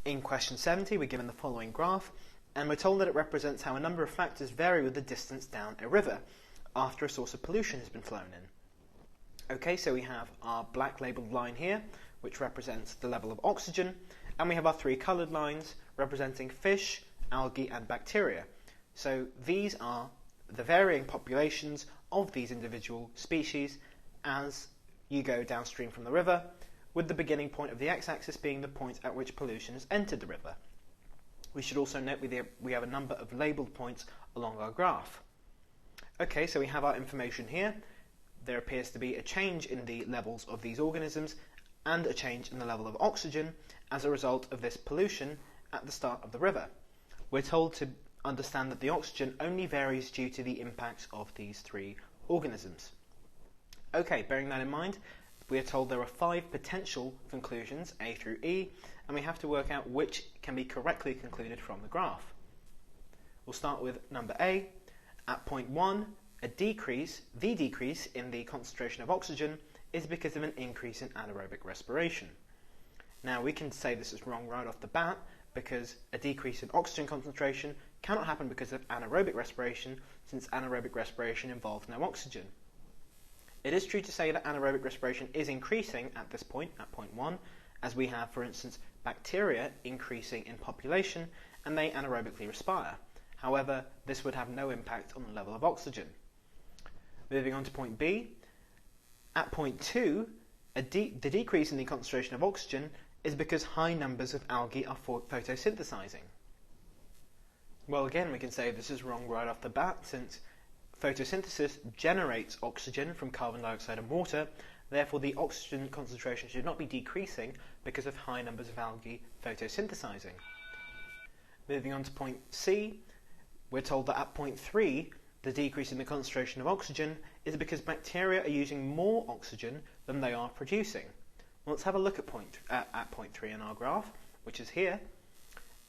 In question 70, we're given the following graph, and we're told that it represents how a number of factors vary with the distance down a river after a source of pollution has been flown in. Okay, so we have our black labelled line here, which represents the level of oxygen, and we have our three coloured lines representing fish, algae and bacteria. So these are the varying populations of these individual species as you go downstream from the river, with the beginning point of the x-axis being the point at which pollution has entered the river. We should also note we have a number of labelled points along our graph. Okay, so we have our information here. There appears to be a change in the levels of these organisms and a change in the level of oxygen as a result of this pollution at the start of the river. We're told to understand that the oxygen only varies due to the impacts of these three organisms. Okay, bearing that in mind, we are told there are 5 potential conclusions, A through E, and we have to work out which can be correctly concluded from the graph. We'll start with number A. At point 1, the decrease in the concentration of oxygen is because of an increase in anaerobic respiration. Now we can say this is wrong right off the bat because a decrease in oxygen concentration cannot happen because of anaerobic respiration, since anaerobic respiration involves no oxygen. It is true to say that anaerobic respiration is increasing at this point, at point 1, as we have, for instance, bacteria increasing in population and they anaerobically respire. However, this would have no impact on the level of oxygen. Moving on to point B, at point 2, the decrease in the concentration of oxygen is because high numbers of algae are photosynthesizing. Well, again, we can say this is wrong right off the bat, since photosynthesis generates oxygen from carbon dioxide and water, therefore the oxygen concentration should not be decreasing because of high numbers of algae photosynthesizing. Moving on to point C, we're told that at point 3, the decrease in the concentration of oxygen is because bacteria are using more oxygen than they are producing. Well, let's have a look at point 3 in our graph, which is here.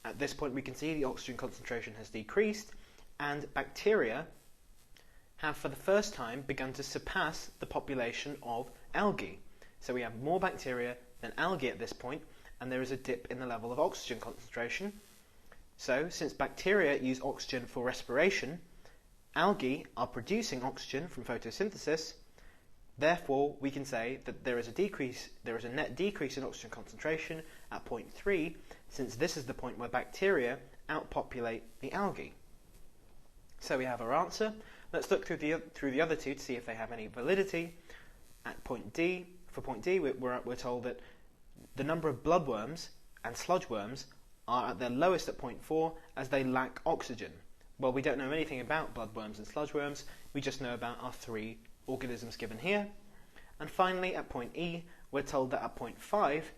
At this point we can see the oxygen concentration has decreased and bacteria have for the first time begun to surpass the population of algae. So we have more bacteria than algae at this point, and there is a dip in the level of oxygen concentration. So since bacteria use oxygen for respiration, algae are producing oxygen from photosynthesis. Therefore, we can say that there is a net decrease in oxygen concentration at point 3, since this is the point where bacteria outpopulate the algae. So we have our answer. Let's look through the other two to see if they have any validity. At point D, for point D, we're told that the number of bloodworms and sludge worms are at their lowest at point 4 as they lack oxygen. Well, we don't know anything about bloodworms and sludge worms, we just know about our 3 organisms given here. And finally, at point E, we're told that at point 5,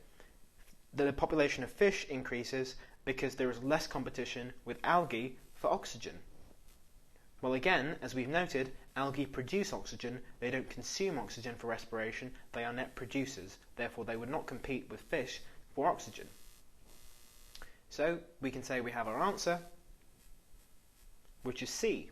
the population of fish increases because there is less competition with algae for oxygen. Well, again, as we've noted, algae produce oxygen, they don't consume oxygen for respiration, they are net producers, therefore they would not compete with fish for oxygen. So, we can say we have our answer, which is C.